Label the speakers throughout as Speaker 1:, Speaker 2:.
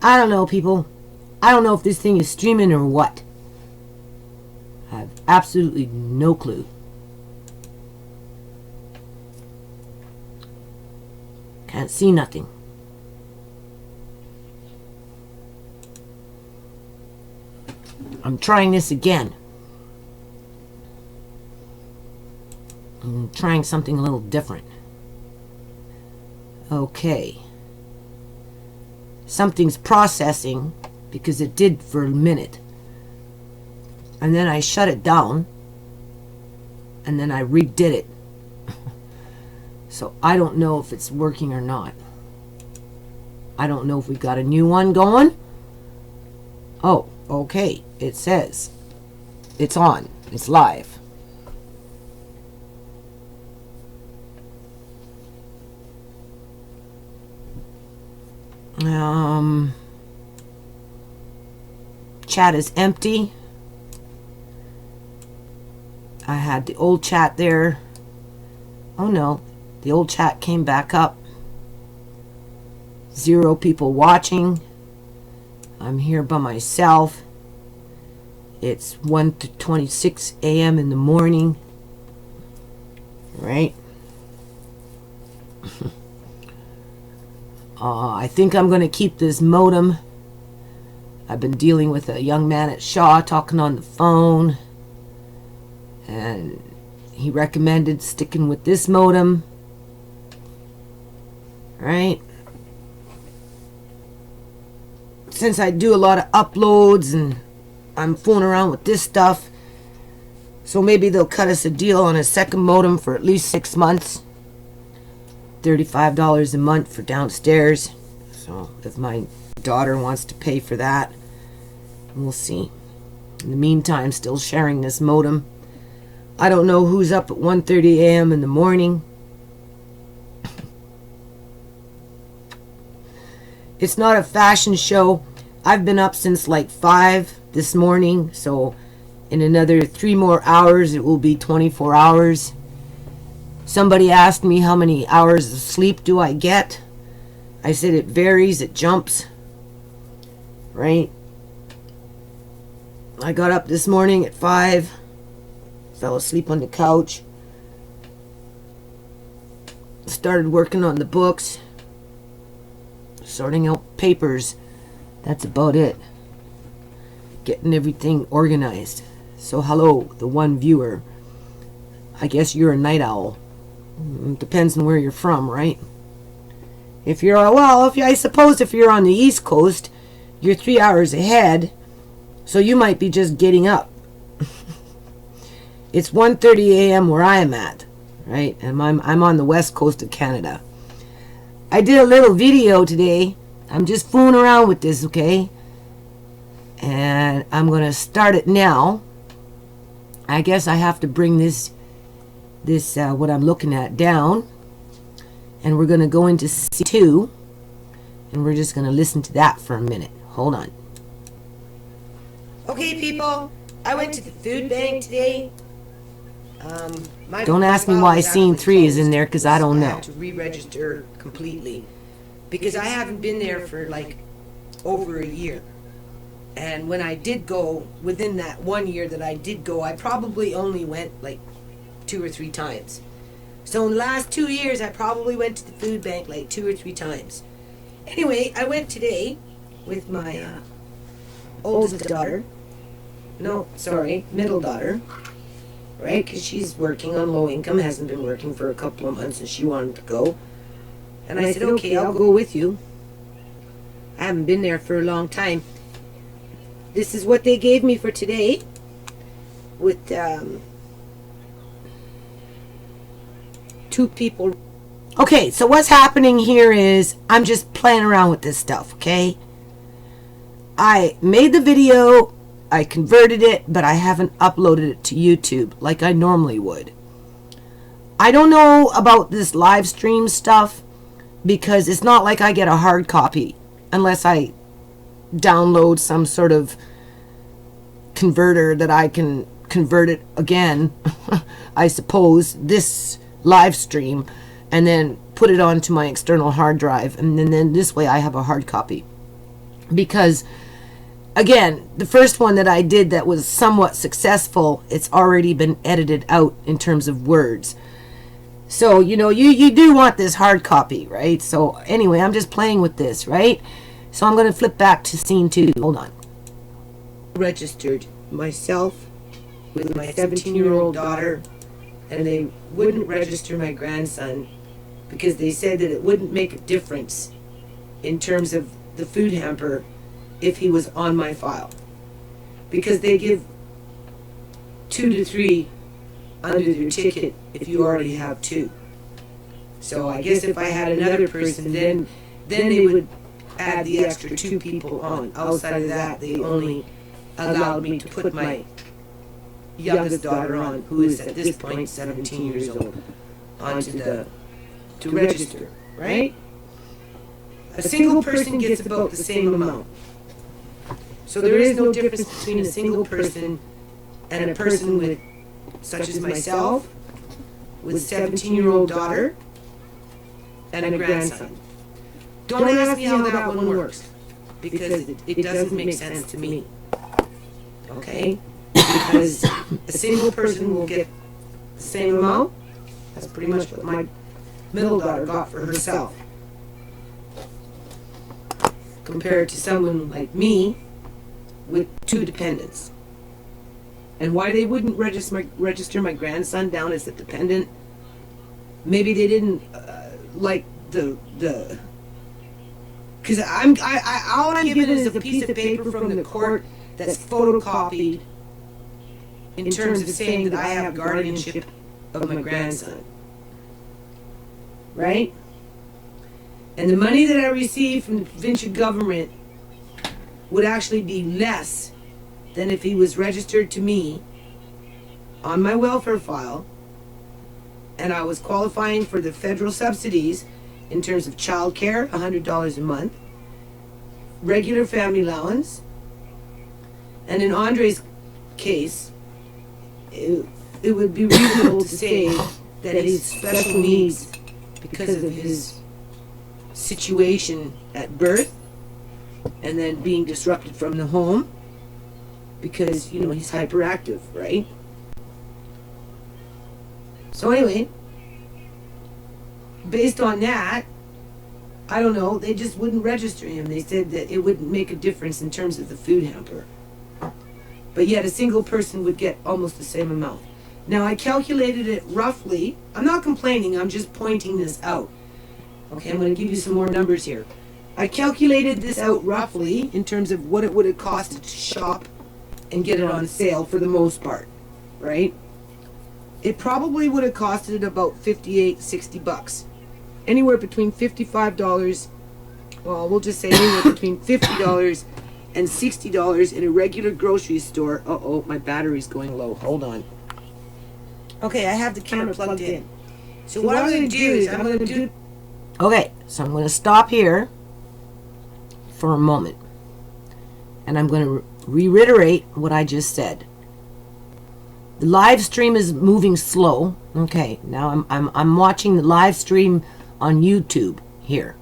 Speaker 1: I don't know, people. I don't know if this thing is streaming or what. I have absolutely no clue. Can't see nothing. I'm trying this again. I'm trying something a little different. Okay. Something's processing because it did for a minute. And then I shut it down. And then I redid it. So I don't know if it's working or not. I don't know if we got a new one going. Oh, okay. It says it's on. It's live. Chat is empty. I had the old chat there. Oh no, the old chat came back up. 0 people watching. I'm here by myself. It's 1:26 a.m. in the morning. Right? I think I'm going to keep this modem. I've been dealing with a young man at Shaw talking on the phone. And he recommended sticking with this modem. Right? Since I do a lot of uploads and I'm fooling around with this stuff, so maybe they'll cut us a deal on a second modem for at least 6 months. $35 a month for downstairs. So if my daughter wants to pay for that, we'll see. In the meantime, still sharing this modem. I don't know who's up at 1:30 a.m. in the morning. It's not a fashion show. I've been up since like 5 this morning, so in another 3 more hours it will be 24 hours. Somebody asked me how many hours of sleep do I get. I said it varies, it jumps. Right? I got up this morning at 5. Fell asleep on the couch. Started working on the books. Sorting out papers. That's about it. Getting everything organized. So hello, the one viewer. I guess you're a night owl. Depends on where you're from, right? If you're, well, I suppose if you're on the East Coast, you're 3 hours ahead, so you might be just getting up. It's 1:30 a.m. where I am at, right? And I'm on the West Coast of Canada. I did a little video today. I'm just fooling around with this, okay? And I'm going to start it now. I guess I have to bring this what I'm looking at down, and we're going to go into C2, and we're just going to listen to that for a minute. Hold on. Okay, people, I went to the food bank today. Don't ask me why scene 3 is in there, because I don't know. I had to re-register completely because I haven't been there for like over a year. And when I did go, within that 1 year that I did go, I probably only went like 2 or 3 times. So in the last 2 years, I probably went to the food bank like 2 or 3 times. Anyway, I went today with my oldest daughter. No, sorry, middle daughter. Right, because she's working on low income, hasn't been working for a couple of months, and she wanted to go. And I said, okay, I'll go with you. I haven't been there for a long time. This is what they gave me for today. With 2 people. Okay, so what's happening here is I'm just playing around with this stuff, okay? I made the video, I converted it, but I haven't uploaded it to YouTube like I normally would. I don't know about this live stream stuff because it's not like I get a hard copy unless I download some sort of converter that I can convert it again, I suppose, this live stream, and then
Speaker 2: put it onto my external hard drive, and then this way I have a hard copy. Because again, the first one that I did that was somewhat successful, it's already been edited out in terms of words. So, you know, you do want this hard copy, right? So anyway, I'm just playing with this, right? So I'm going to flip back to scene 2. Hold on.
Speaker 1: Registered myself with my 17-year-old daughter, and they wouldn't register my grandson because they said that it wouldn't make a difference in terms of the food hamper if he was on my file, because they give 2 to 3 under their ticket if you already have 2. So I guess if I had another person, then they would add the extra 2 people on. Outside of that, they only allowed me to put my youngest daughter on, who is at this point 17 years old, to register, right? A single person gets about the same amount. So there is no difference between a single person and a person with, such as myself, with a 17-year-old daughter and a grandson. Don't ask me how that one works, because it doesn't make sense to me. Okay? Because a single person will get the same amount. That's pretty much what my middle daughter got for herself, compared to someone like me with 2 dependents. And why they wouldn't register my grandson down as a dependent? Maybe they didn't like the because all I'm given is a piece of paper from the court that's photocopied in terms of saying that I have guardianship of my grandson, right? And the money that I receive from the provincial government would actually be less than if he was registered to me on my welfare file, and I was qualifying for the federal subsidies in terms of child care, $100 a month, regular family allowance, and in Andre's case, it would be reasonable to say that he's special needs because of his situation at birth and then being disrupted from the home because, you know, he's hyperactive, right? So anyway, based on that, I don't know, they just wouldn't register him. They said that it wouldn't make a difference in terms of the food hamper. But yet a single person would get almost the same amount. Now I calculated it roughly. I'm not complaining, I'm just pointing this out. Okay, I'm going to give you some more numbers here. I calculated this out roughly in terms of what it would have costed to shop and get it on sale for the most part, right? It probably would have costed about $58, $60. Anywhere between $55, well, we'll just say anywhere between $50 and $60 in a regular grocery store. Uh-oh, my battery's going low. Hold on. Okay, I have the camera plugged in. So what I'm going to do is I'm going to do...
Speaker 2: Okay, so I'm going to stop here for a moment. And I'm going to reiterate what I just said. The live stream is moving slow. Okay, now I'm watching the live stream on YouTube here.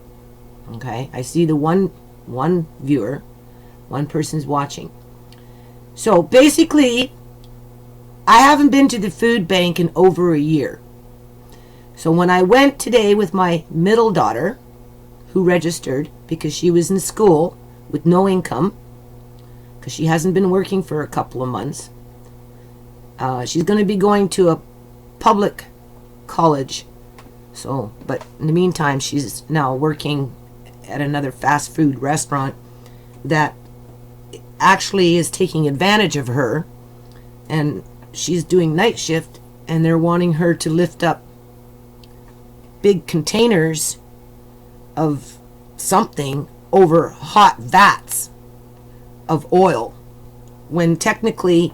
Speaker 2: Okay, I see the one viewer, one person's watching. So basically, I haven't been to the food bank in over a year. So when I went today with my middle daughter, who registered because she was in school with no income, because she hasn't been working for a couple of months. She's going to be going to a public college. So, but in the meantime, she's now working at another fast food restaurant that actually is taking advantage of her, and she's doing night shift, and they're wanting her to lift up big containers of something over hot vats of oil, when technically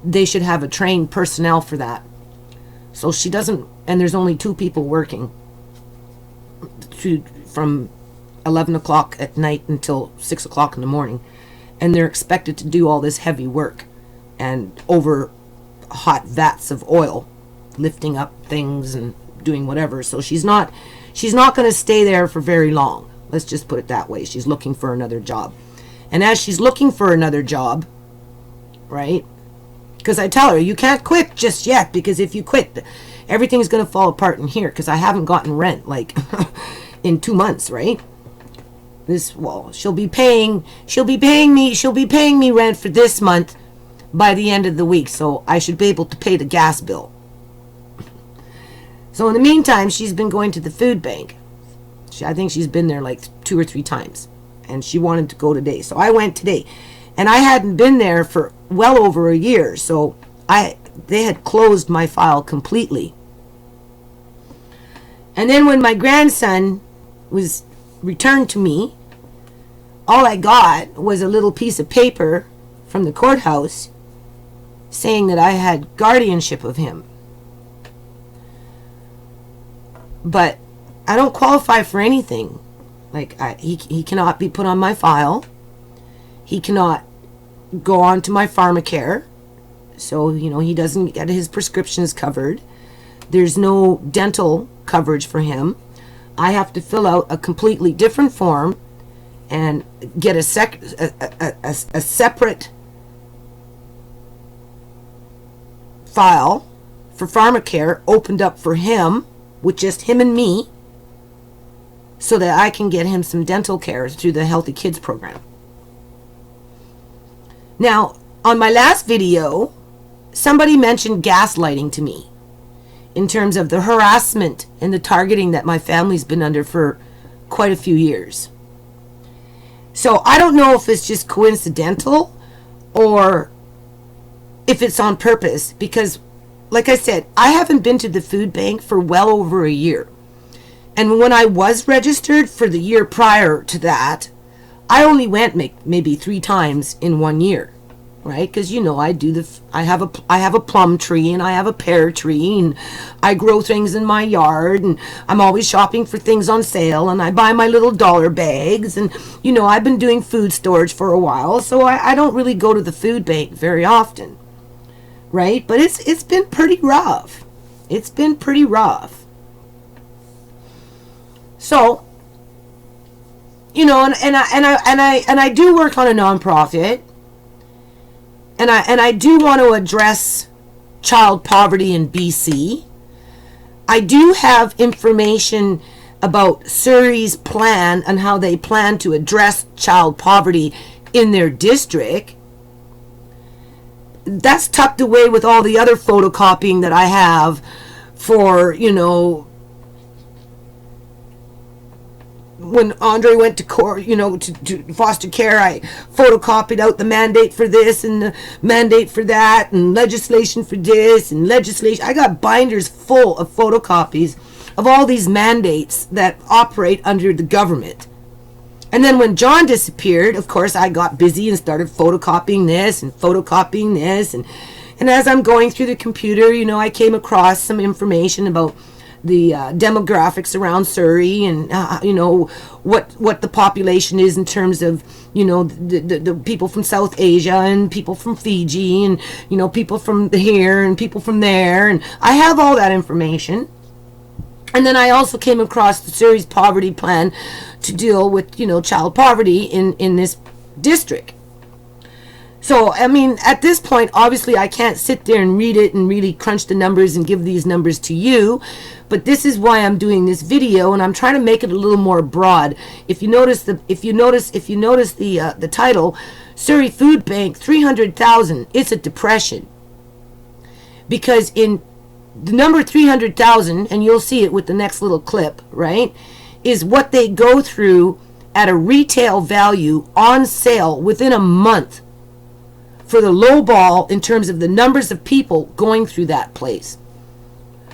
Speaker 2: they should have a trained personnel for that. So she doesn't, and there's only 2 people working from 11 o'clock at night until 6 o'clock in the morning, and they're expected to do all this heavy work and over hot vats of oil, lifting up things and doing whatever. So she's not going to stay there for very long. Let's just put it that way. She's looking for another job. And as she's looking for another job, right? Because I tell her, you can't quit just yet, because if you quit, everything's going to fall apart in here, because I haven't gotten rent like in 2 months, right? She'll be paying me rent for this month by the end of the week, so I should be able to pay the gas bill. So in the meantime, she's been going to the food bank. I think she's been there like 2 or 3 times, and she wanted to go today. So I went today, and I hadn't been there for well over a year, so they had closed my file completely. And then when my grandson was returned to me, all I got was a little piece of paper from the courthouse saying that I had guardianship of him. But I don't qualify for anything. Like, he cannot be put on my file. He cannot go on to my pharmacare. So, he doesn't get his prescriptions covered. There's no dental coverage for him. I have to fill out a completely different form and get a separate file for pharmacare opened up for him, with just him and me, so that I can get him some dental care through the Healthy Kids program. Now, on my last video, somebody mentioned gaslighting to me in terms of the harassment and the targeting that my family's been under for quite a few years. So I don't know if it's just coincidental or if it's on purpose, because like I said, I haven't been to the food bank for well over a year. And when I was registered for the year prior to that, I only went maybe 3 times in 1 year, right? Because I have a plum tree, and I have a pear tree, and I grow things in my yard, and I'm always shopping for things on sale, and I buy my little dollar bags, and I've been doing food storage for a while, so I don't really go to the food bank very often. Right? But it's been pretty rough. It's been pretty rough. So, and I do work on a nonprofit, and I do want to address child poverty in BC. I do have information about Surrey's plan and how they plan to address child poverty in their district. That's tucked away with all the other photocopying that I have for, when Andre went to court, to foster care, I photocopied out the mandate for this and the mandate for that and legislation for this and legislation. I got binders full of photocopies of all these mandates that operate under the government. And then when John disappeared, of course, I got busy and started photocopying this and photocopying this. And as I'm going through the computer, I came across some information about the demographics around Surrey and, what the population is in terms of, the people from South Asia and people from Fiji and, people from here and people from there. And I have all that information. And then I also came across the Surrey's poverty plan to deal with, child poverty in this district. So, at this point, obviously, I can't sit there and read it and really crunch the numbers and give these numbers to you. But this is why I'm doing this video, and I'm trying to make it a little more broad. If you notice the title, Surrey Food Bank 300,000. It's a depression, because in the number 300,000, and you'll see it with the next little clip, right, is what they go through at a retail value on sale within a month for the low ball in terms of the numbers of people going through that place.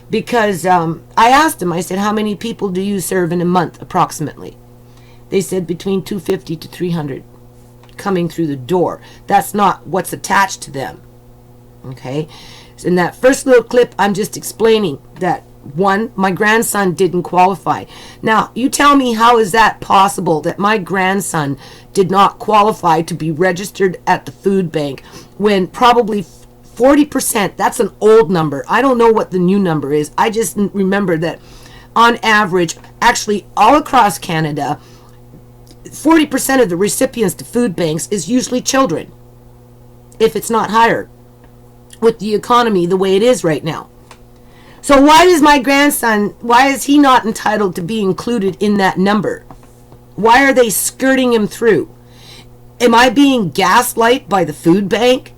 Speaker 2: Because I asked them, I said, how many people do you serve in a month approximately? They said between 250 to 300 coming through the door. That's not what's attached to them. Okay? So in that first little clip, I'm just explaining that, one, my grandson didn't qualify. Now, you tell me, how is that possible that my grandson did not qualify to be registered at the food bank when probably 40%, that's an old number. I don't know what the new number is. I just remember that on average, actually all across Canada, 40% of the recipients to food banks is usually children, if it's not higher, with the economy the way it is right now. So why is my grandson, why is he not entitled to be included in that number? Why are they skirting him through? Am I being gaslighted by the food bank?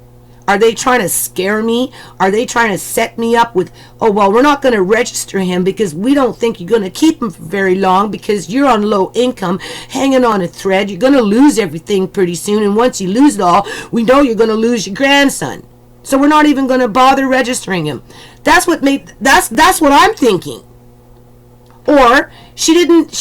Speaker 2: Are they trying to scare me? Are they trying to set me up with, oh, well, we're not going to register him because we don't think you're going to keep him for very long because you're on low income, hanging on a thread. You're going to lose everything pretty soon. And once you lose it all, we know you're going to lose your grandson. So we're not even going to bother registering him. That's what I'm thinking. Or she didn't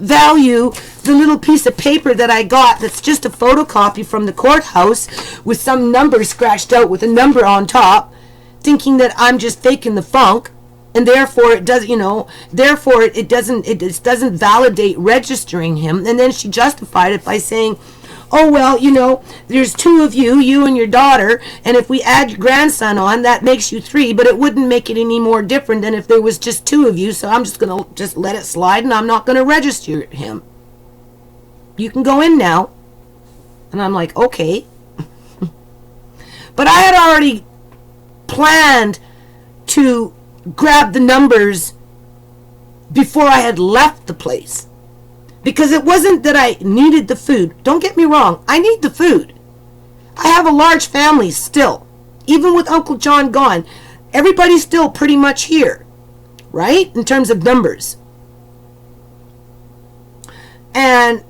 Speaker 2: value the little piece of paper that I got that's just a photocopy from the courthouse with some number scratched out with a number on top, thinking that I'm just faking the funk, and therefore it doesn't validate registering him. And then she justified it by saying, oh, well, there's two of you, you and your daughter, and if we add your grandson on, that makes you three, but it wouldn't make it any more different than if there was just two of you, so I'm just going to let it slide, and I'm not going to register him. You can go in now. And I'm like, okay. But I had already planned to grab the numbers before I had left the place. Because it wasn't that I needed the food. Don't get me wrong. I need the food. I have a large family still. Even with Uncle John gone, everybody's still pretty much here. Right? In terms of numbers. And,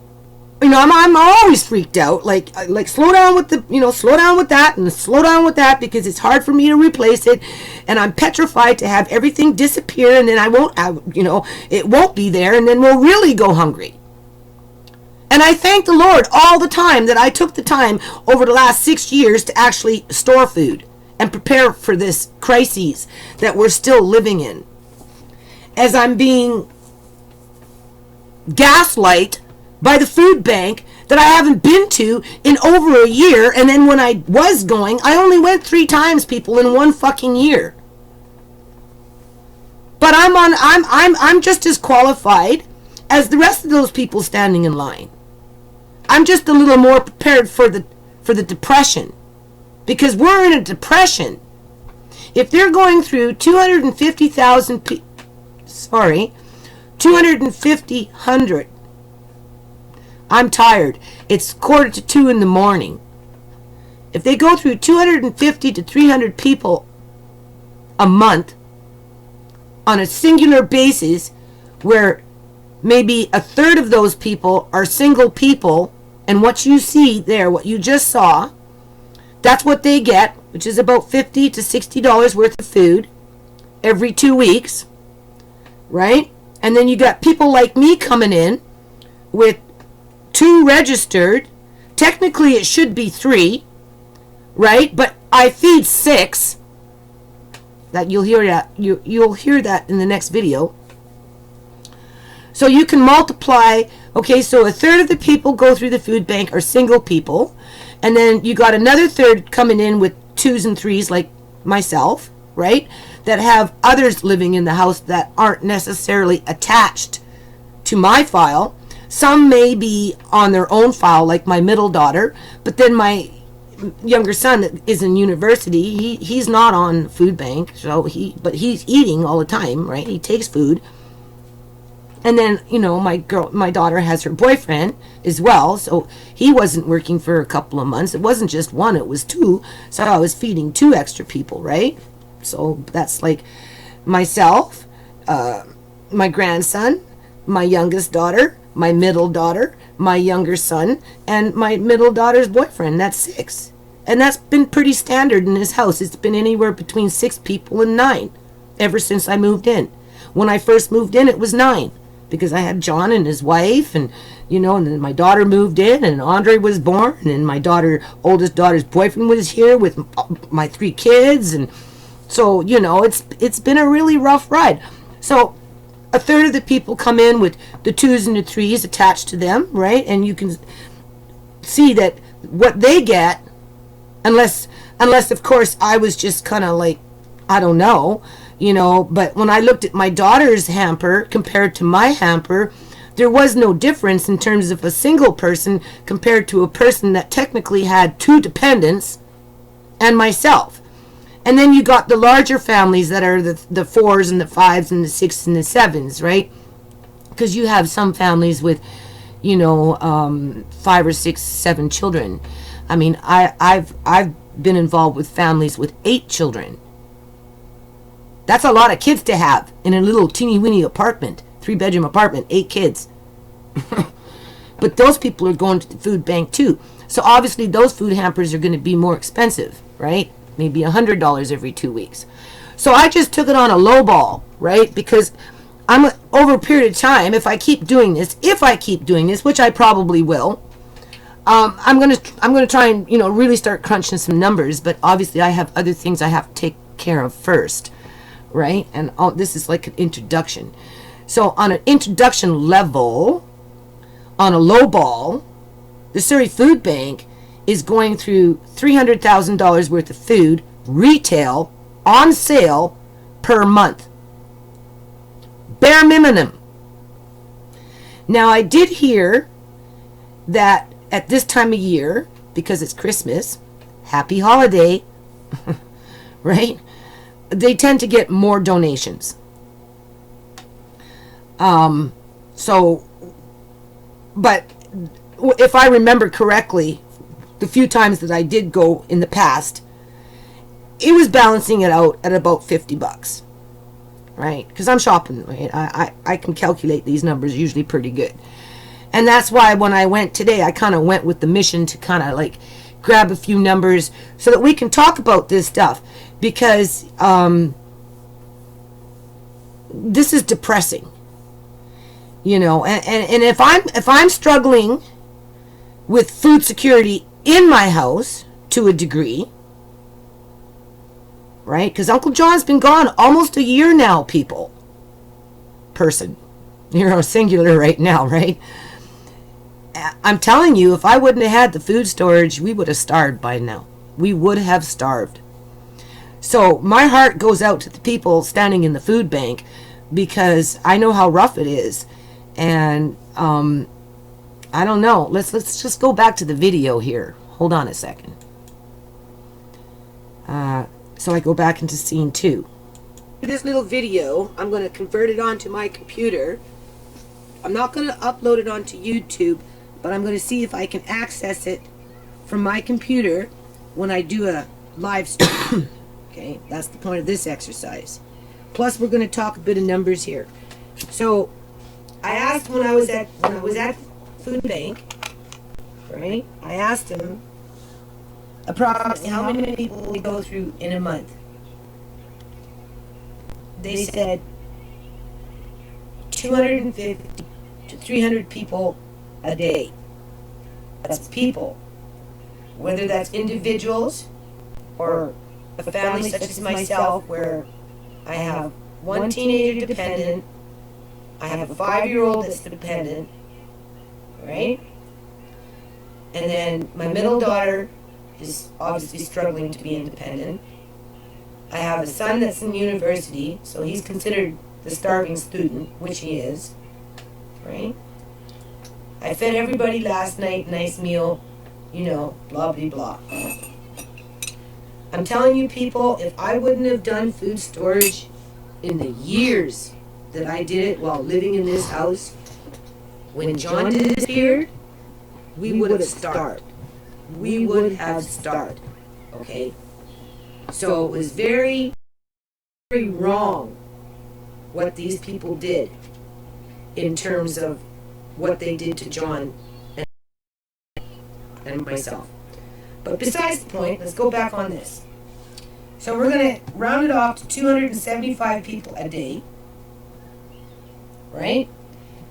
Speaker 2: I'm always freaked out. Like slow down with slow down with that and slow down with that because it's hard for me to replace it. And I'm petrified to have everything disappear and then it won't be there and then we'll really go hungry. And I thank the Lord all the time that I took the time over the last 6 years to actually store food and prepare for this crisis that we're still living in. As I'm being gaslighted by the food bank that I haven't been to in over a year, and then when I was going, I only went 3 times, people, in 1 fucking year. But I'm just as qualified as the rest of those people standing in line. I'm just a little more prepared for the depression. Because we're in a depression. If they're going through 250. I'm tired. It's 1:45 in the morning. If they go through 250 to 300 people a month on a singular basis where maybe a third of those people are single people, and what you see there, what you just saw, that's what they get, which is about $50 to $60 worth of food every 2 weeks, right? And then you got people like me coming in with 2 registered. Technically it should be 3, right? But I feed 6. That you'll hear that in the next video. So you can multiply. Okay, so a third of the people go through the food bank are single people, and then you got another third coming in with 2s and 3s like myself, right? That have others living in the house that aren't necessarily attached to my file. Some may be on their own file, like my middle daughter, but then my younger son is in university. He's not on food bank, but he's eating all the time, right? He takes food. And then, my daughter has her boyfriend as well, so he wasn't working for a couple of months. It wasn't just 1, it was 2. So I was feeding 2 extra people, right? So that's like myself, my grandson, my youngest daughter, my middle daughter, my younger son, and my middle daughter's boyfriend. That's 6. And that's been pretty standard in this house. It's been anywhere between 6 people and 9 ever since I moved in. When I first moved in, it was 9. Because I had John and his wife, and and then my daughter moved in, and Andre was born, and my oldest daughter's boyfriend was here with my 3 kids, and so it's been a really rough ride. So a third of the people come in with the 2s and the 3s attached to them, right? And you can see that what they get, unless Unless, of course, I was just kind of like, I don't know, but when I looked at my daughter's hamper compared to my hamper, there was no difference in terms of a single person compared to a person that technically had 2 dependents and myself. And then you got the larger families that are the 4s and the 5s and the 6s and the 7s, right? Because you have some families with, 5 or 6, 7 children. I mean, I've been involved with families with 8 children. That's a lot of kids to have in a little teeny weeny apartment, 3-bedroom apartment, 8 kids. But those people are going to the food bank too. So obviously those food hampers are going to be more expensive, right? Maybe $100 every 2 weeks. So I just took it on a low ball, right? Because over a period of time, if I keep doing this, which I probably will, I'm gonna try and really start crunching some numbers. But obviously I have other things I have to take care of first, right? And this is like an introduction. So on an introduction level, on a low ball, the Surrey Food Bank is going through $300,000 worth of food, retail, on sale, per month. Bare minimum. Now, I did hear that at this time of year, because it's Christmas, happy holiday, right? They tend to get more donations. But if I remember correctly, the few times that I did go in the past, it was balancing it out at about $50, right? Because I'm shopping, right? I can calculate these numbers usually pretty good. And that's why when I went today, I kind of went with the mission to kind of like grab a few numbers so that we can talk about this stuff, because this is depressing, and if I'm struggling with food security in my house to a degree, right? Because Uncle John's been gone almost a year now, people. Person. You're singular right now, right? I'm telling you, if I wouldn't have had the food storage, we would have starved by now. We would have starved. So my heart goes out to the people standing in the food bank, because I know how rough it is. And I don't know. Let's just go back to the video here. Hold on a second. So I go back into scene 2. This little video, I'm going to convert it onto my computer. I'm not going to upload it onto YouTube, but I'm going to see if I can access it from my computer when I do a live stream. Okay, that's the point of this exercise. Plus, we're going to talk a bit of numbers here. So, I asked when I was at food bank, right? I asked them approximately how many people we go through in a month. They said 250 to 300 people a day. That's people. Whether that's individuals or a family such as myself, where I have one teenager dependent, I have a 5-year-old that's dependent, right? And then my middle daughter is obviously struggling to be independent. I have a son that's in university, so he's considered the starving student, which he is, right? I fed everybody last night, nice meal, blah, blah, blah. I'm telling you, people, if I wouldn't have done food storage in the years that I did it while living in this house, when John disappeared, we would have starved. We would have starved. Okay? So it was very, very wrong what these people did in terms of what they did to John and myself. But besides the point, let's go back on this. So we're going to round it off to 275 people a day, right?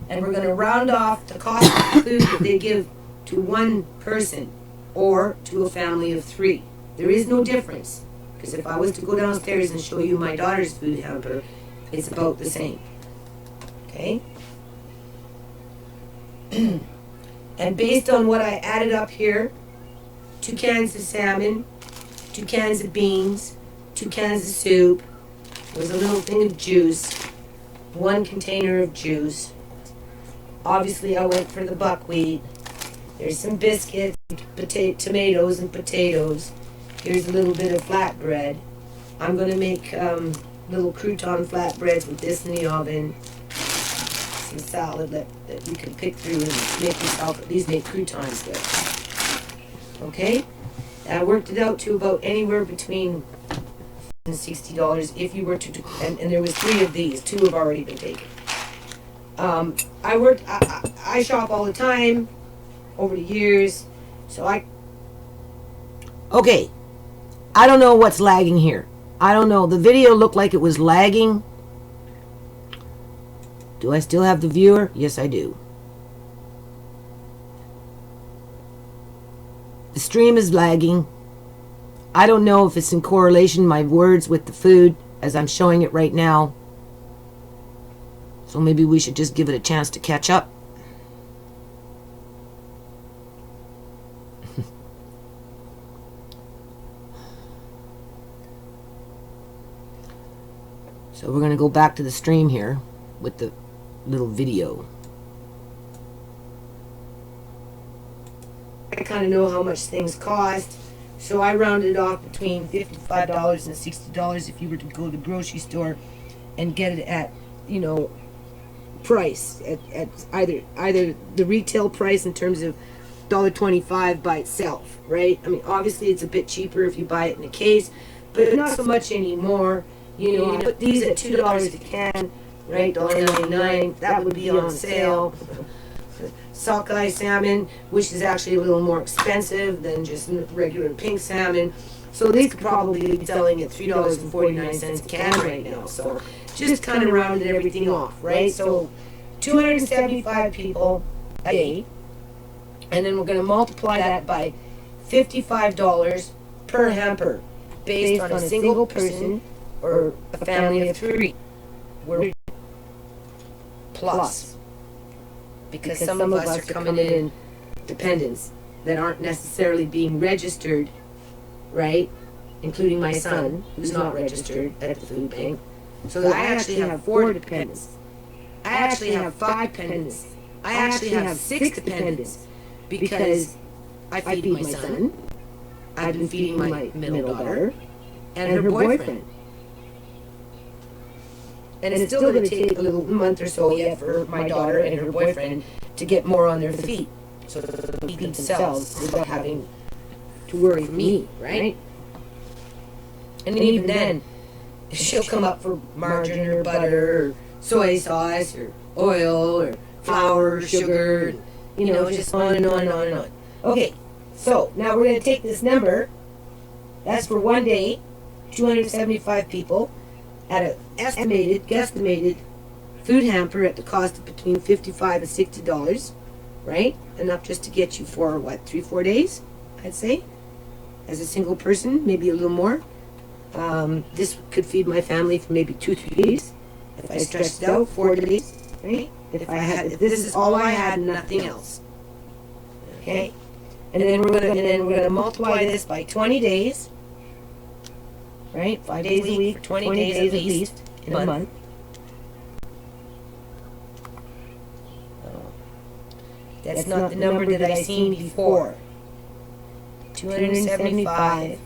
Speaker 2: And we're going to round off the cost of food that they give to one person or to a family of 3. There is no difference, because if I was to go downstairs and show you my daughter's food hamper, it's about the same. Okay? And based on what I added up here, 2 cans of salmon,
Speaker 1: 2 cans of beans, 2 cans of soup. There's a little thing of juice, 1 container of juice. Obviously, I went for the buckwheat. There's some biscuits, tomatoes and potatoes. Here's a little bit of flatbread. I'm going to make little crouton flatbreads with this in the oven. Some salad that you can pick through and make yourself. These make croutons with. Okay? I worked it out to about anywhere between $60 if you were to do, and there was 3 of these. 2 have already been taken. I shop all the time over the years, so
Speaker 2: Okay, I don't know what's lagging here. I don't know. The video looked like it was lagging. Do I still have the viewer? Yes, I do. The stream is lagging. I don't know if it's in correlation, my words, with the food, as I'm showing it right now. So maybe we should just give it a chance to catch up. So we're going to go back to the stream here with the little video.
Speaker 1: I kind of know how much things cost, so I rounded off between $55 and $60 if you were to go to the grocery store and get it at, price at either the retail price in terms of $1.25 by itself, right? I mean, obviously it's a bit cheaper if you buy it in a case, but not so much anymore. I put these at $2 a can, right? $1.99. That would be on sale. Sockeye salmon, which is actually a little more expensive than just regular pink salmon. So these could probably be selling at $3.49 a can right now. So just kind of rounded everything off, right? So 275 people a day, and then we're going to multiply that by $55 per hamper based on a single person or a family of 3. We're plus. Because some of us are coming in dependents that aren't necessarily being registered, right? Including my son, who's not registered at the food bank. So I actually have 4 dependents. I actually have 5 dependents. I actually have 6 dependents because I feed my son. I've been feeding my middle daughter and her boyfriend. And it's still going to take a little month or so yet for my daughter and her boyfriend to get more on their feet, so they feed themselves without having to worry for me, right? And even then, she'll come up for margarine or butter or soy sauce or oil or flour or sugar, just on and on and on and on. Okay, so now we're going to take this number. That's for one day, 275 people. At an guesstimated food hamper at the cost of between $55 and $60, right? Enough just to get you for, 3-4 days, I'd say, as a single person, maybe a little more. This could feed my family for maybe 2-3 days. If I stretched it out, 4 days, right? If this is all I had and nothing else, okay? And then we're gonna multiply this by 20 days. Right? 5 days a week, 20 days at least in a month. That's not the number that I seen before. 275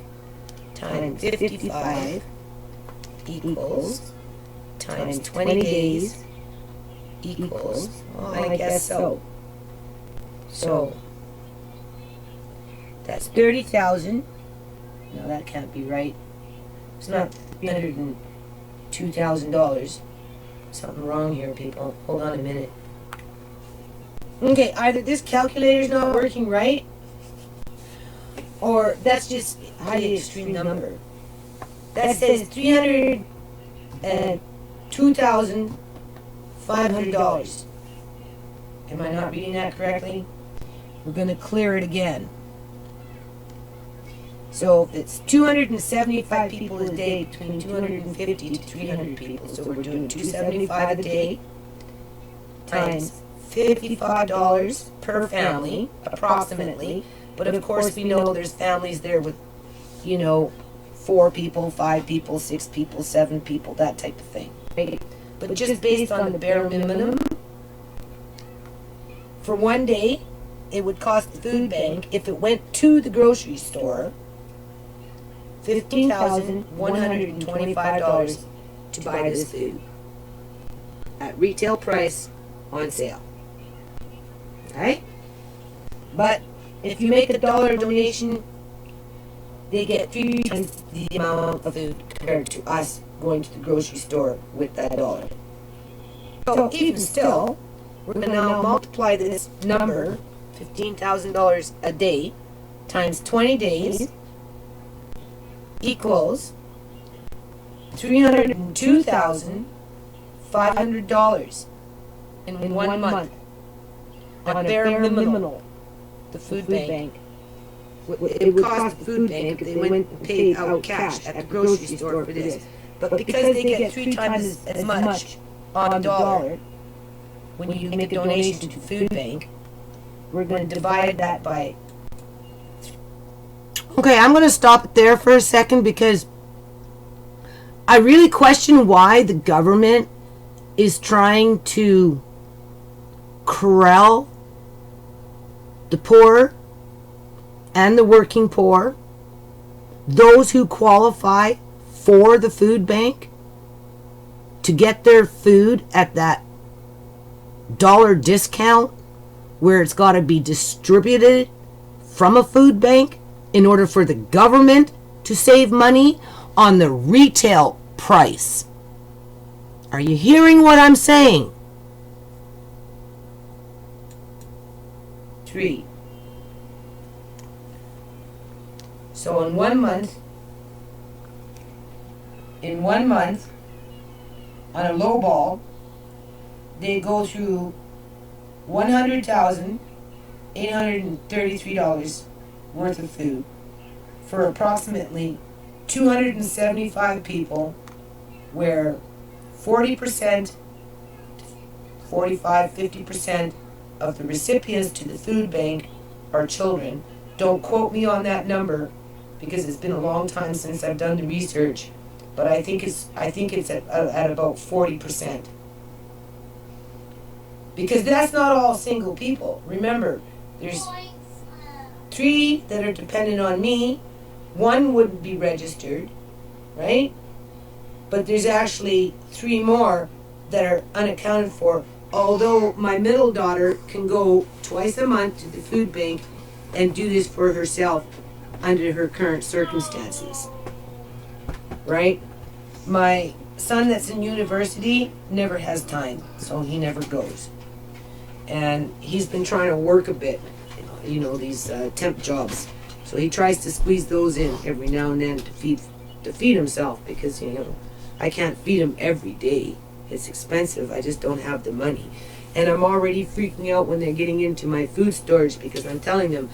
Speaker 1: times 55 equals times 20 days equals, I guess so. So that's 30,000. No, that can't be right. It's not $302,000. Something wrong here, people. Hold on a minute. Okay, either this calculator's not working right, or that's just a highly extreme number. That says $302,500. Am I not reading that correctly? We're going to clear it again. So it's 275 people a day, between 250 to 300 people. So we're doing 275 a day times $55 per family, approximately. But of course we know there's families there with,
Speaker 2: you know, 4 people, 5 people, 6 people, 7 people, that type of thing. Right? But just based on the bare minimum, for one day, it would cost the food bank, if it went to the grocery store, $15,125 to buy this food at retail price on sale. Right? But if you make a dollar donation, they get 3 times the amount of food compared to us going to the grocery store with that dollar. So even still, we're going to now multiply this number, $15,000 a day, times 20 days, equals $302,500 in 1 month. On a bare minimum, the food bank. It would cost the food bank if they went and paid out cash at the grocery store for this. But because they get 3 times as much on the dollar, when you make a donation to the food bank, we're going to divide that by... Okay, I'm going to stop it there for a second because I really question why the government is trying to corral the poor and the working poor, those who qualify for the food bank, to get their food at that dollar discount where it's got to be distributed from a food bank in order for the government to save money on the retail price. Are you hearing what I'm saying? 3. So in 1 month, on a low ball, they go through $100,833 worth of food for approximately 275 people, where 40%, 45, 50% of the recipients to the food bank are children. Don't quote me on that number because it's been a long time since I've done the research, but I think it's at about 40%. Because that's not all single people. Remember, there's 3 that are dependent on me. 1 wouldn't be registered, right? But there's actually 3 more that are unaccounted for. Although my middle daughter can go twice a month to the food bank and do this for herself under her current circumstances, right? My son that's in university never has time, so he never goes. And he's been trying to work a bit, you know, these temp jobs. So he tries to squeeze those in every now and then to feed himself, because, you know, I can't feed him every day. It's expensive. I just don't have the money. And I'm already freaking out when they're getting into my food storage, because I'm telling them,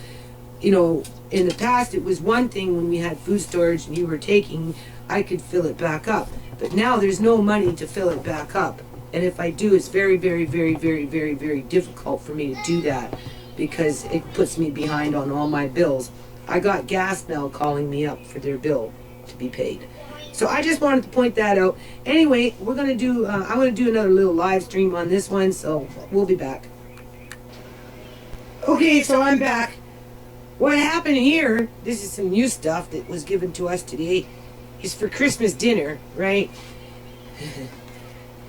Speaker 2: you know, in the past it was one thing when we had food storage and you were taking, I could fill it back up. But now there's no money to fill it back up. And if I do, it's very, very, very, very, very, very difficult for me to do that, because it puts me behind on all my bills. I got gas now calling me up for their bill to be paid. So I just wanted to point that out. Anyway, we're going to do, I'm going to do another little live stream on this one, so we'll be back. Okay, so I'm back. What happened here, this is some new stuff that was given to us today, is for Christmas dinner, right?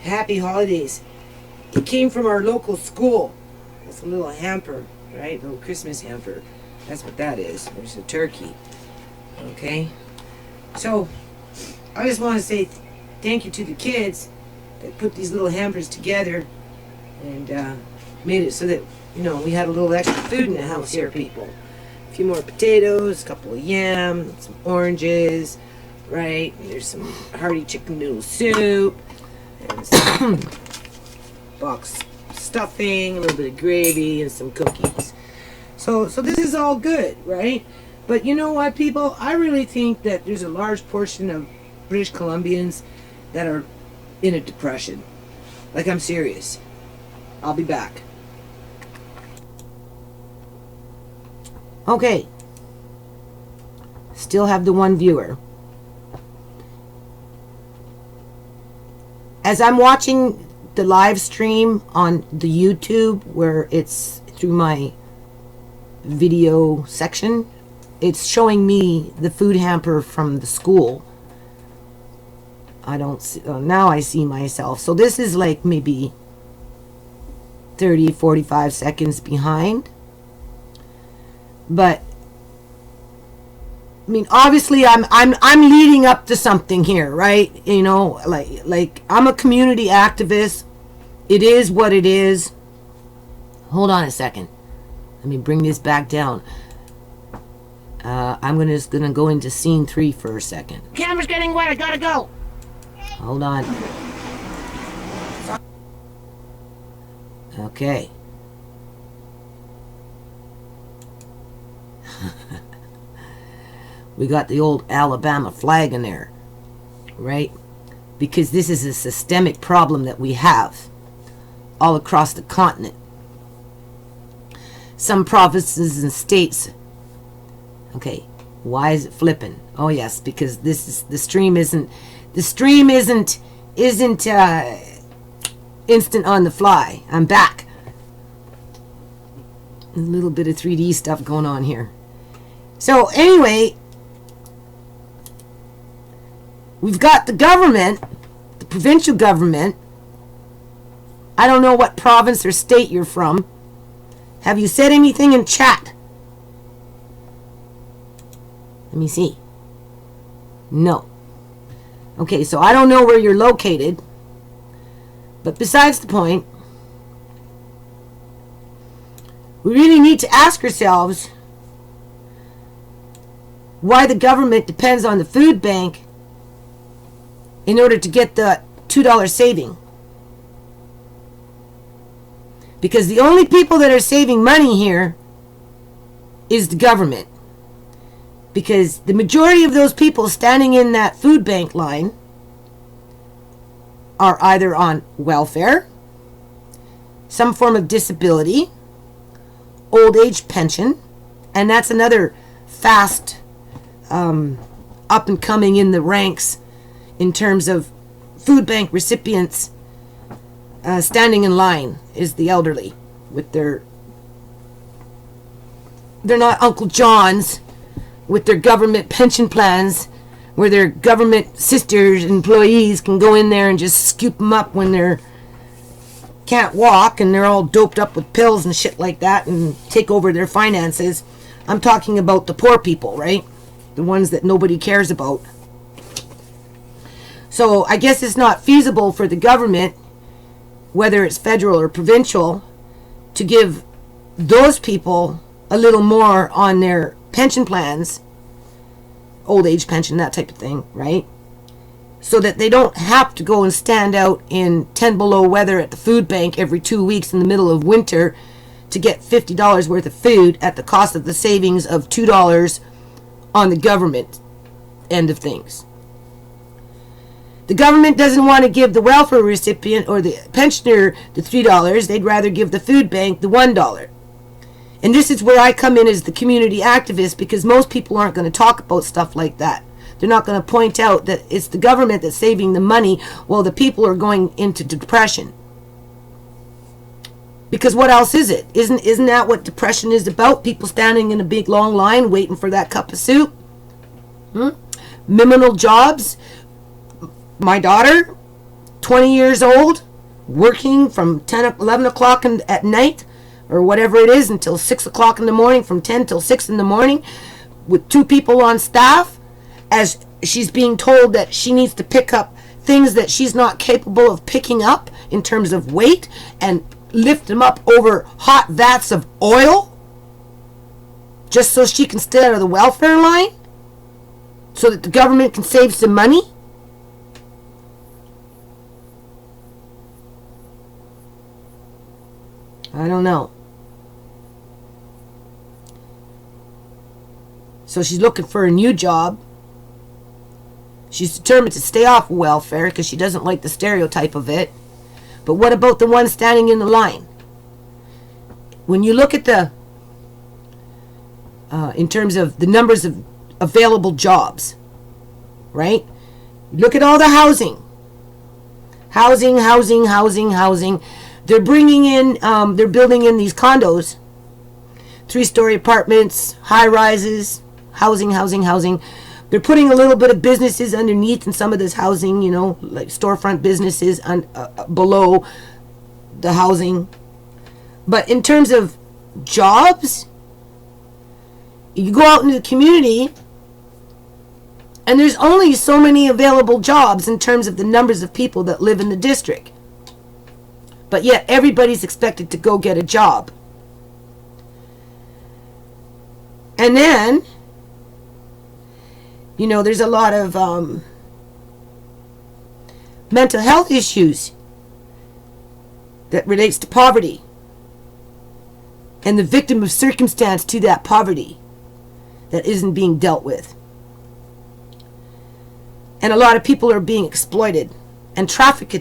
Speaker 2: Happy holidays. It came from our local school. It's a little hamper, right? A little Christmas hamper. That's what that is. There's a turkey. Okay? So, I just want to say thank you to the kids that put these little hampers together and made it so that, you know, we had a little extra food in the house here, people. A few more potatoes, a couple of yam, some oranges, right? There's some hearty chicken noodle soup, and some box stuffing, a little bit of gravy, and some cookies. So this is all good, right? But you know what, people? I really think that there's a large portion of British Columbians that are in a depression. Like, I'm serious. I'll be back. Okay. Still have the one viewer. As I'm watching the live stream on the YouTube, where it's through my video section, it's showing me the food hamper from the school. I don't see, now I see myself. So this is like maybe 30, 45 seconds behind. But I mean, obviously I'm leading up to something here, right? You know, like I'm a community activist. It is what it is. Hold on a second. Let me bring this back down. I'm just gonna go into scene 3 for a second.
Speaker 1: Camera's getting wet, I gotta go.
Speaker 2: Hold on. Okay. We got the old Alabama flag in there, right? Because this is a systemic problem that we have all across the continent. Some provinces and states. Okay, why is it flipping? Oh yes, because this is the stream isn't instant on the fly. I'm back. A little bit of 3D stuff going on here. So anyway, we've got the government, the provincial government. I don't know what province or state you're from. Have you said anything in chat? Let me see. No. Okay, so I don't know where you're located. But besides the point, we really need to ask ourselves why the government depends on the food bank in order to get the $2 saving. Because the only people that are saving money here is the government. Because the majority of those people standing in that food bank line are either on welfare, some form of disability, old age pension, and that's another fast up and coming in the ranks in terms of food bank recipients standing in line is the elderly with they're not Uncle John's with their government pension plans where their government sisters employees can go in there and just scoop them up when they're can't walk and they're all doped up with pills and shit like that and take over their finances. I'm talking about the poor people, right? The ones that nobody cares about. So I guess it's not feasible for the government, whether it's federal or provincial, to give those people a little more on their pension plans, old age pension, that type of thing, right? So that they don't have to go and stand out in 10 below weather at the food bank every 2 weeks in the middle of winter to get $50 worth of food at the cost of the savings of $2 on the government end of things. The government doesn't want to give the welfare recipient or the pensioner the $3. They'd rather give the food bank the $1. And this is where I come in as the community activist, because most people aren't going to talk about stuff like that. They're not going to point out that it's the government that's saving the money while the people are going into depression. Because what else is it? Isn't that what depression is about? People standing in a big long line waiting for that cup of soup? Minimal jobs. My daughter, 20 years old, working from 11 o'clock at night, or whatever it is, until 6 o'clock in the morning, from 10 till 6 in the morning, with 2 people on staff, as she's being told that she needs to pick up things that she's not capable of picking up in terms of weight, and lift them up over hot vats of oil, just so she can stay out of the welfare line, so that the government can save some money. I don't know. So she's looking for a new job. She's determined to stay off welfare because she doesn't like the stereotype of it. But what about the one standing in the line? When you look at the, in terms of the numbers of available jobs, right? Look at all the housing. Housing. They're bringing in, they're building in these condos, 3-story apartments, high rises, housing. They're putting a little bit of businesses underneath in some of this housing, you know, like storefront businesses below the housing. But in terms of jobs, you go out into the community and there's only so many available jobs in terms of the numbers of people that live in the district. But yet everybody's expected to go get a job. And then, you know, there's a lot of mental health issues that relates to poverty and the victim of circumstance to that poverty that isn't being dealt with. And a lot of people are being exploited and trafficked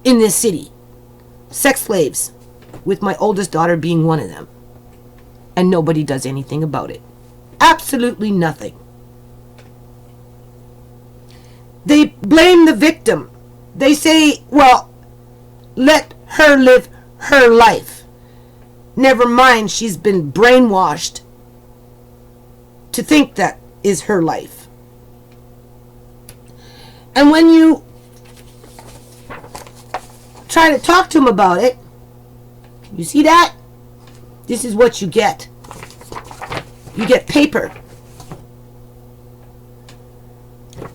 Speaker 2: in this city. Sex slaves, with my oldest daughter being one of them. And nobody does anything about it. Absolutely nothing. They blame the victim. They say, well, let her live her life. Never mind, she's been brainwashed to think that is her life. And when you try to talk to them about it, you see that? This is what you get. You get paper.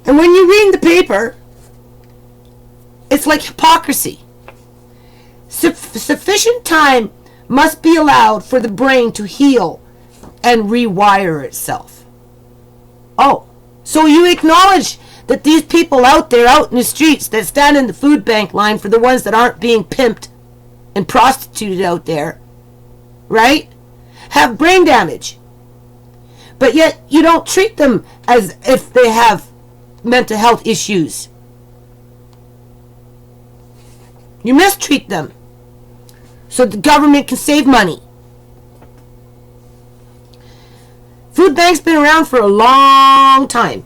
Speaker 2: And when you read the paper, it's like hypocrisy. Sufficient time must be allowed for the brain to heal and rewire itself. Oh, so you acknowledge that these people out there, out in the streets, that stand in the food bank line for the ones that aren't being pimped and prostituted out there, right, have brain damage. But yet you don't treat them as if they have mental health issues. You mistreat them so the government can save money. Food bank's been around for a long time.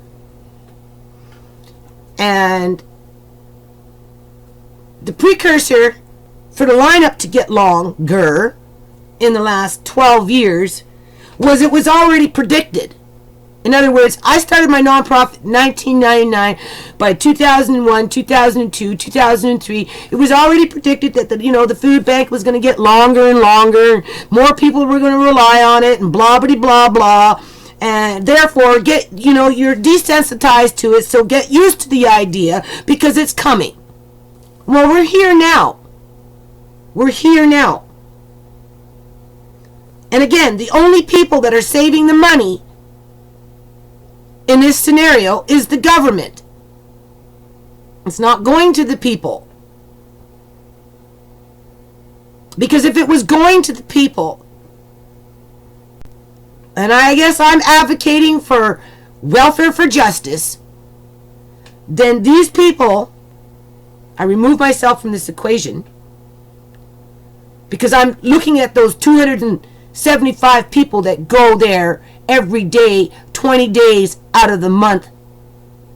Speaker 2: And the precursor for the lineup to get longer in the last 12 years was it was already predicted. In other words, I started my nonprofit in 1999. By 2001, 2002, 2003, it was already predicted that the food bank was going to get longer and longer. More people were going to rely on it, and blah blah blah blah. And therefore, you're desensitized to it. So get used to the idea because it's coming. Well, we're here now. We're here now. And again, the only people that are saving the money in this scenario is the government. It's not going to the people. Because if it was going to the people, and I guess I'm advocating for welfare for justice, then these people, I remove myself from this equation, because I'm looking at those 275 people that go there every day, 20 days out of the month,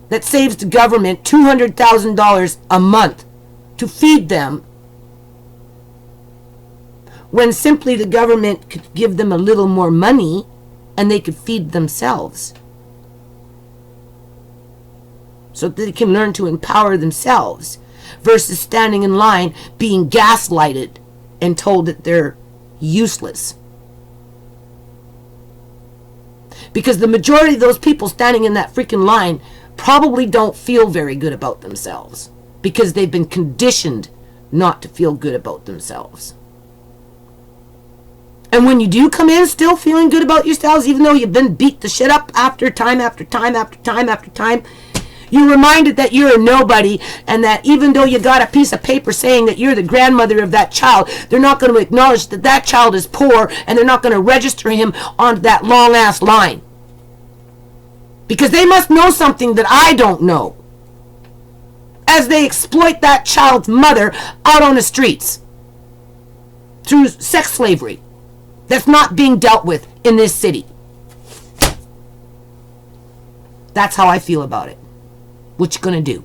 Speaker 2: that saves the government $200,000 a month to feed them, when simply the government could give them a little more money and they could feed themselves, so that they can learn to empower themselves, versus standing in line being gaslighted and told that they're useless. Because the majority of those people standing in that freaking line probably don't feel very good about themselves, because they've been conditioned not to feel good about themselves. And when you do come in still feeling good about yourselves, even though you've been beat the shit up after time after time after time after time, you're reminded that you're a nobody, and that even though you got a piece of paper saying that you're the grandmother of that child, they're not going to acknowledge that that child is poor, and they're not going to register him on that long ass line. Because they must know something that I don't know, as they exploit that child's mother out on the streets through sex slavery. that's not being dealt with in this city. That's how I feel about it. What you gonna do?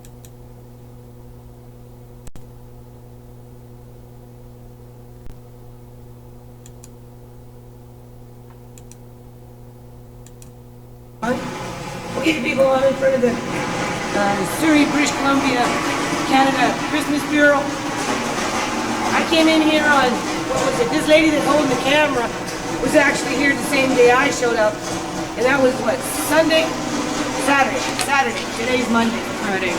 Speaker 3: Okay, people, I'm in front of the Surrey, British Columbia, Canada Christmas Bureau. I came in here on, what was it, this lady that's holding the camera was actually here the same day I showed up. And that was what, Sunday? Saturday. Today's Monday. Friday.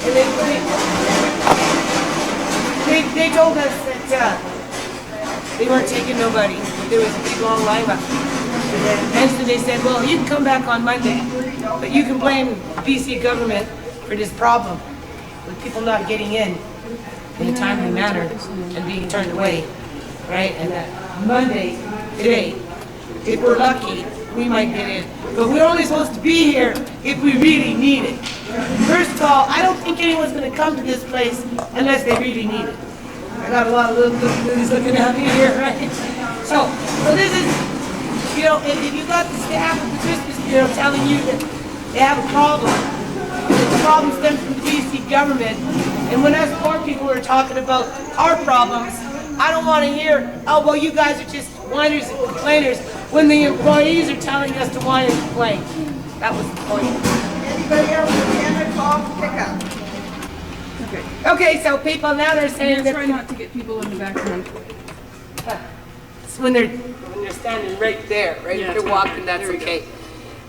Speaker 3: And they told us that they weren't taking nobody. There was a big long lineup. And so they said, well, you can come back on Monday, but you can blame the BC government for this problem with people not getting in a timely manner and being turned away, right? And that Monday, today, if we're lucky, we might get in. But we're only supposed to be here if we really need it. First of all, I don't think anyone's going to come to this place unless they really need it. I got a lot of little goodies looking at me here, right? So this is, you know, if you got the staff of the Christmas Bureau telling you that they have a problem, the problem stems from the BC government, and when us poor people are talking about our problems, I don't want to hear, oh, well, you guys are just whiners and complainers, when the employees are telling us to whine and complain. That was the point.
Speaker 4: Anybody else with hand call pick up?
Speaker 3: Okay, so people now they're saying that
Speaker 5: try not to get people in the background.
Speaker 3: it's when they're standing right there, right?
Speaker 5: Yeah,
Speaker 3: They're walking, that's
Speaker 5: there we go.
Speaker 3: okay.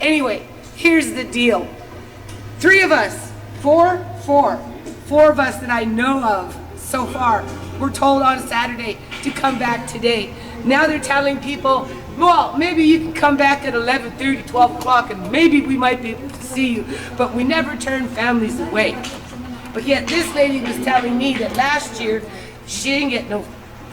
Speaker 3: Anyway, here's the deal. Four of us that I know of so far were told on Saturday to come back today. Now they're telling people, well, maybe you can come back at 11:30, 12 o'clock, and maybe we might be able to see you, but we never turn families away. But yet this lady was telling me that last year she didn't get no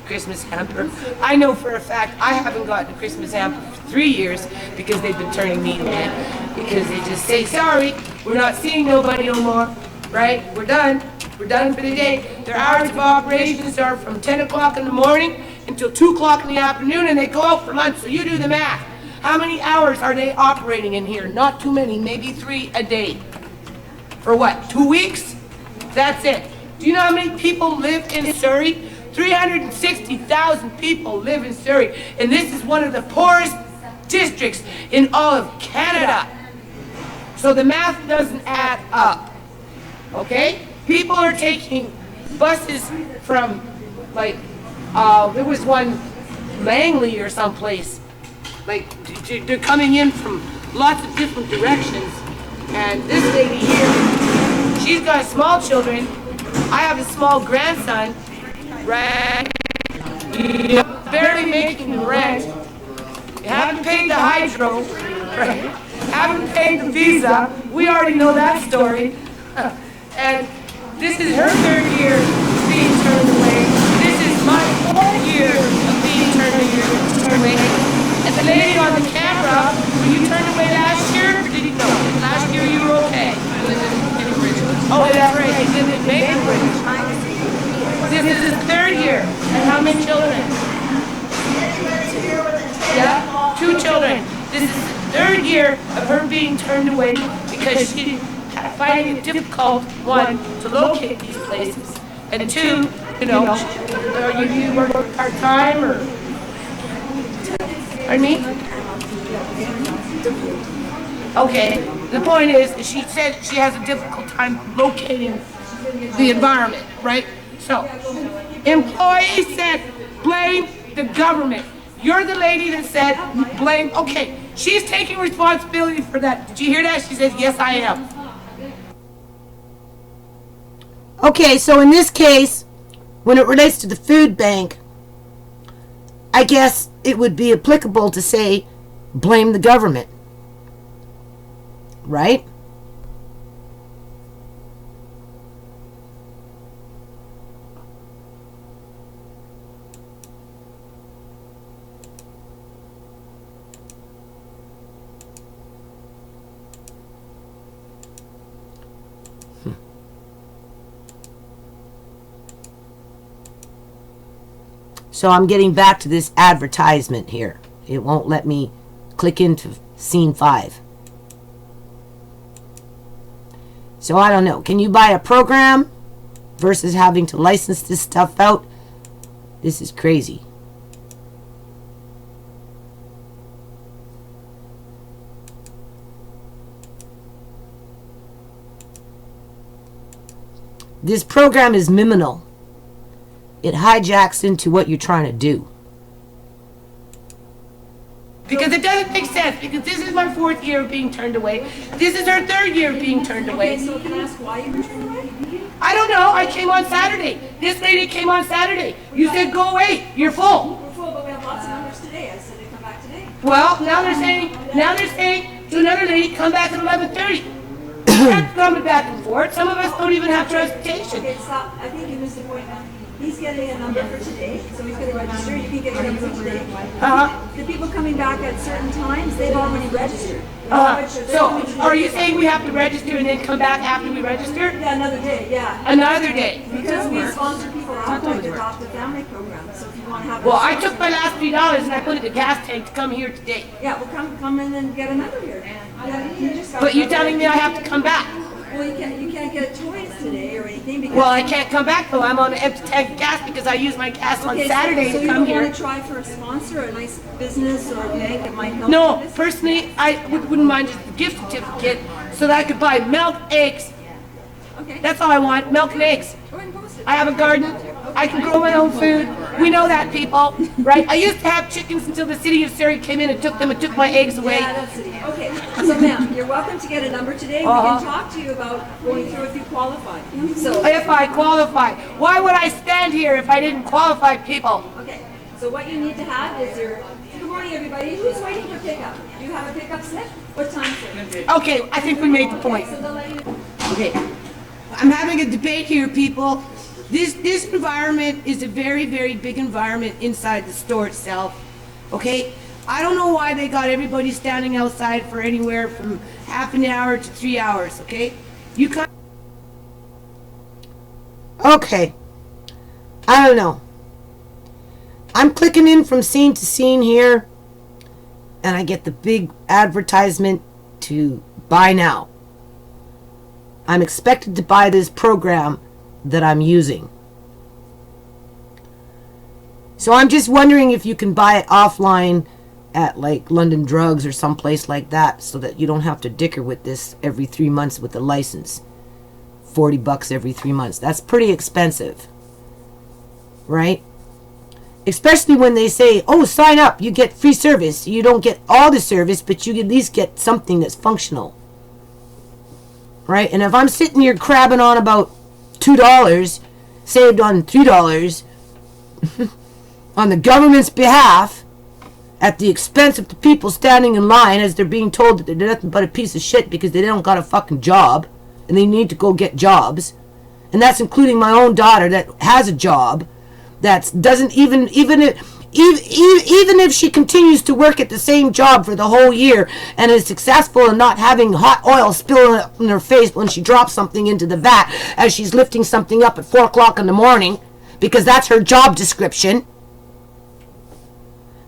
Speaker 3: Christmas hamper. I know for a fact I haven't gotten a Christmas hamper for 3 years because they've been turning me away. Because they just say, sorry, we're not seeing nobody no more, right? We're done for the day. Their hours of operations are from 10 o'clock in the morning until 2 o'clock in the afternoon, and they go out for lunch, so you do the math. How many hours are they operating in here? Not too many, maybe 3 a day. For what, 2 weeks? That's it. Do you know how many people live in Surrey? 360,000 people live in Surrey, and this is one of the poorest districts in all of Canada. So the math doesn't add up, okay? People are taking buses from, like, there was one, Langley or someplace. Like, they're coming in from lots of different directions. And this lady here, she's got small children. I have a small grandson, right? You're barely making the rent. You haven't paid the hydro, right? Haven't paid the visa. We already know that story. And this is her 3rd year being turned away. This is my 4th year of being turned away. And the lady on the camera, were you turned away last year? Or did you know? Last year you were okay. Oh, that's right. You didn't make it. This is his 3rd year. And how many children? Yeah, 2 children. This is the 3rd year of her being turned away because she finding it difficult, 1, to locate these places, and 2, you know, you work part-time or, pardon me? Okay, the point is, she said she has a difficult time locating the environment, right? So, employees said, blame the government. You're the lady that said, blame, okay, she's taking responsibility for that. Did you hear that? She says, yes, I am.
Speaker 2: Okay, so in this case, when it relates to the food bank, I guess it would be applicable to say, blame the government. Right? So I'm getting back to this advertisement here. It won't let me click into scene 5. So I don't know. Can you buy a program versus having to license this stuff out? This is crazy. This program is miminal. It hijacks into what you're trying to do.
Speaker 3: Because it doesn't make sense, because this is my 4th year of being turned away. This is her 3rd year of being turned away.
Speaker 4: Okay, so can I ask why you were turned away?
Speaker 3: I don't know, I came on Saturday. This lady came on Saturday. You said, go away, you're full.
Speaker 4: We're full, but we have lots of numbers today. I said they come back today.
Speaker 3: Well, now they're saying to another lady, come back at 11:30. That's coming back and forth. Some of us don't even have transportation.
Speaker 4: Okay, stop. I think you missed the point now. He's getting a number for today, so he's going to register. You can get your number for today. The people coming back at certain times, they've already registered.
Speaker 3: So, are you saying we have to register and then come back after we register?
Speaker 4: Yeah, another day, yeah.
Speaker 3: Another day.
Speaker 4: Because we sponsor people out like the Adopt a Family program, so if you want to have
Speaker 3: Well, I took my last $3 and I put it in the gas tank to come here today.
Speaker 4: Yeah, well, come in and get a number here.
Speaker 3: But you're telling me I have to come back?
Speaker 4: Well, you can't get toys today or anything because...
Speaker 3: Well, I can't come back though. I'm on an empty tank of gas because I use my gas on Saturday
Speaker 4: so
Speaker 3: to come
Speaker 4: you
Speaker 3: here.
Speaker 4: want to try for a sponsor, a nice business or a bank that might help?
Speaker 3: No,
Speaker 4: with this?
Speaker 3: personally, I wouldn't mind just a gift certificate so that I could buy milk, eggs.
Speaker 4: Okay.
Speaker 3: That's all I want, milk and eggs.
Speaker 4: Go ahead and post it.
Speaker 3: I have a garden. I can grow my own food. We know that, people, right? I used to have chickens until the city of Surrey came in and took them and took my eggs away.
Speaker 4: Yeah, that's it. Okay, so ma'am, you're welcome to get a number today. We can talk to you about going through if you qualify. So,
Speaker 3: If I qualify, why would I stand here if I didn't qualify, people?
Speaker 4: okay, so what you need to have is your... Good morning, everybody. Who's waiting for pickup? Do you have a pickup slip? What time, sir?
Speaker 3: Okay, I think we made the point.
Speaker 4: So they'll let you...
Speaker 1: Okay, I'm having a debate here, people. This environment is a very, very big environment inside the store itself, okay? I don't know why they got everybody standing outside for anywhere from half an hour to 3 hours, okay? You can't...
Speaker 2: Okay. I don't know. I'm clicking in from scene to scene here, and I get the big advertisement to buy now. I'm expected to buy this program that I'm using. So I'm just wondering if you can buy it offline at like London Drugs or someplace like that so that you don't have to dicker with this every 3 months with the license. $40 every 3 months. That's pretty expensive. Right? Especially when they say, oh, sign up, you get free service. You don't get all the service, but you at least get something that's functional. Right? And if I'm sitting here crabbing on about $2 saved on $3 on the government's behalf at the expense of the people standing in line as they're being told that they're nothing but a piece of shit because they don't got a fucking job and they need to go get jobs. And that's including my own daughter that has a job that doesn't even if she continues to work at the same job for the whole year and is successful in not having hot oil spilling in her face when she drops something into the vat as she's lifting something up at 4 o'clock in the morning because that's her job description.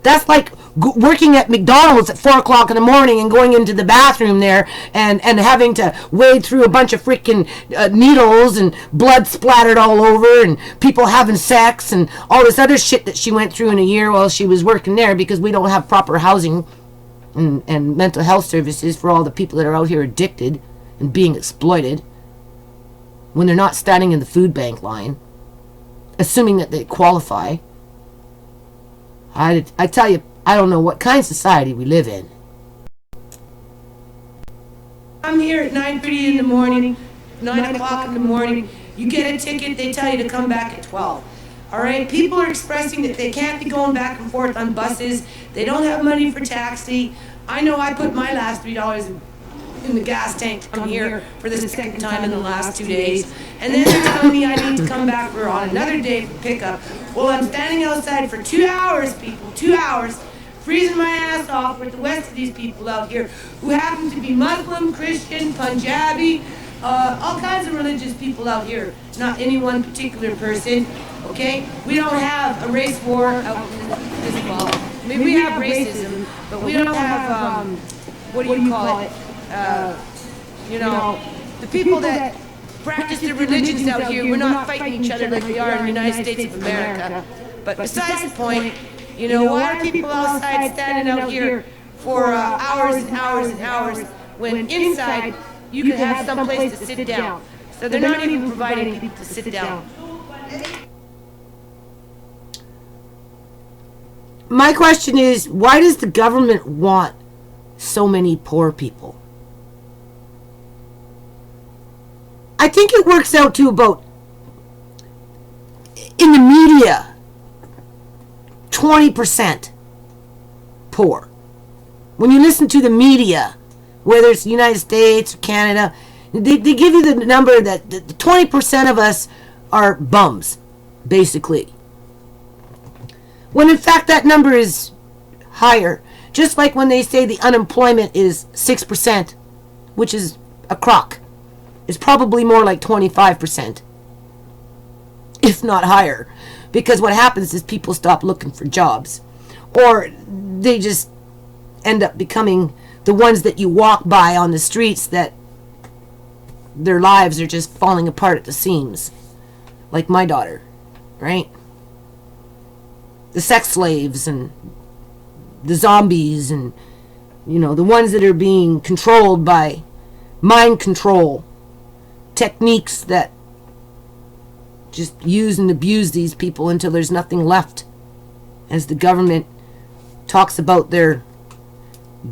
Speaker 2: That's like working at McDonald's at 4 o'clock in the morning and going into the bathroom there and having to wade through a bunch of freaking needles and blood splattered all over and people having sex and all this other shit that she went through in a year while she was working there because we don't have proper housing and mental health services for all the people that are out here addicted and being exploited when they're not standing in the food bank line, assuming that they qualify. I tell you, I don't know what kind of society we live in.
Speaker 1: I'm here at 9:30 in the morning, 9 o'clock in the morning. You get a ticket, they tell you to come back at 12. All right, people are expressing that they can't be going back and forth on buses. They don't have money for taxi. I know I put my last $3 in the gas tank to come here for the second time in the last 2 days. And then they're telling me I need to come back for on another day for pickup. Well, I'm standing outside for 2 hours, people, 2 hours, freezing my ass off with the rest of these people out here who happen to be Muslim, Christian, Punjabi, all kinds of religious people out here, not any one particular person. Okay? We don't have a race war out in this well. I mean, we have racism, but we don't have, what do you call it? You know, the people that practice their religions out here, we're not fighting each other like we are in the United States of America. But besides the point, you know, why are people outside standing out here for hours and hours and hours when inside you can have some place to sit down? So they're not even providing people to sit down.
Speaker 2: My question is, why does the government want so many poor people? I think it works out to about, in the media, 20% poor. When you listen to the media, whether it's the United States or Canada, they give you the number that 20% of us are bums, basically. When in fact that number is higher. Just like when they say the unemployment is 6%, which is a crock. It's probably more like 25%, if not higher. Because what happens is people stop looking for jobs. Or they just end up becoming the ones that you walk by on the streets that their lives are just falling apart at the seams. Like my daughter, right? The sex slaves and the zombies and, you know, the ones that are being controlled by mind control techniques that just use and abuse these people until there's nothing left. As the government talks about their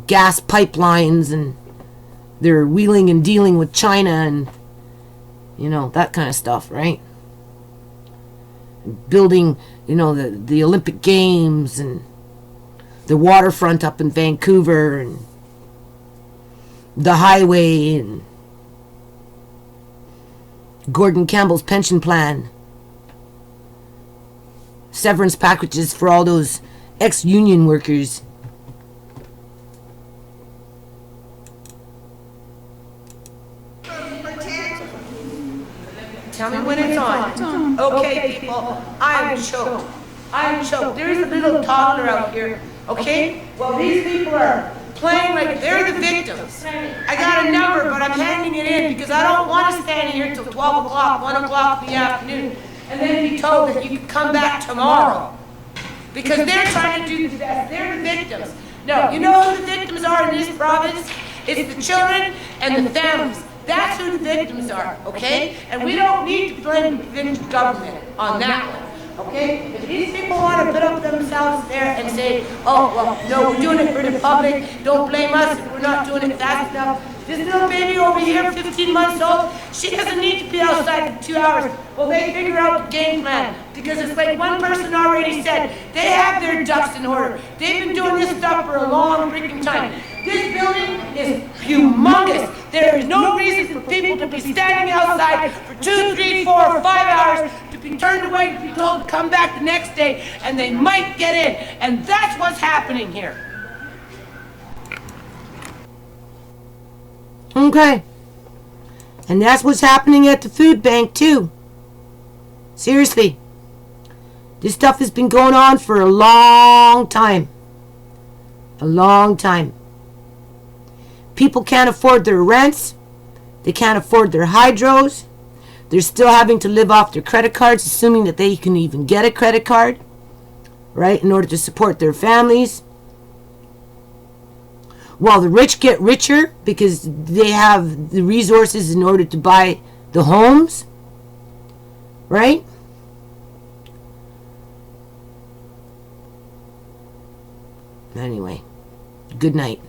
Speaker 2: gas pipelines and their wheeling and dealing with China and, you know, that kind of stuff, right? Building, you know, the Olympic Games and the waterfront up in Vancouver and the highway and Gordon Campbell's pension plan, severance packages for all those ex-union workers.
Speaker 1: Tell me when it's on. Okay, people, I'm choked. I'm choked. There's a little toddler out here, okay? Well, these people are playing like they're the victims. I got a number, but I'm handing it in because I don't want to stand here till 12 o'clock, 1 o'clock in the afternoon, and then be told that you can come back tomorrow. Because they're trying to do the best. They're the victims. No, you know who the victims are in this province? It's the children and the families. That's who the victims are, okay? And we don't need to blame the victim government on that one, okay? If these people want to put up themselves there and say, oh, well, no, we're doing it for the public, don't blame us if we're not doing it fast enough. This little baby over here, 15 months old, she doesn't need to be outside for 2 hours. Well, they figure out the game plan. Because it's like one person already said, they have their ducks in order. They've been doing this stuff for a long freaking time. This building is humongous. There is no reason for people to be standing outside for 2, 3, 4, 5 hours, to be turned away, to be told to come back the next day, and they might get in. And that's what's happening here.
Speaker 2: Okay. And that's what's happening at the food bank, too. Seriously. This stuff has been going on for a long time. A long time. People can't afford their rents. They can't afford their hydros. They're still having to live off their credit cards, assuming that they can even get a credit card, right, in order to support their families. While the rich get richer because they have the resources in order to buy the homes, right? Anyway, good night.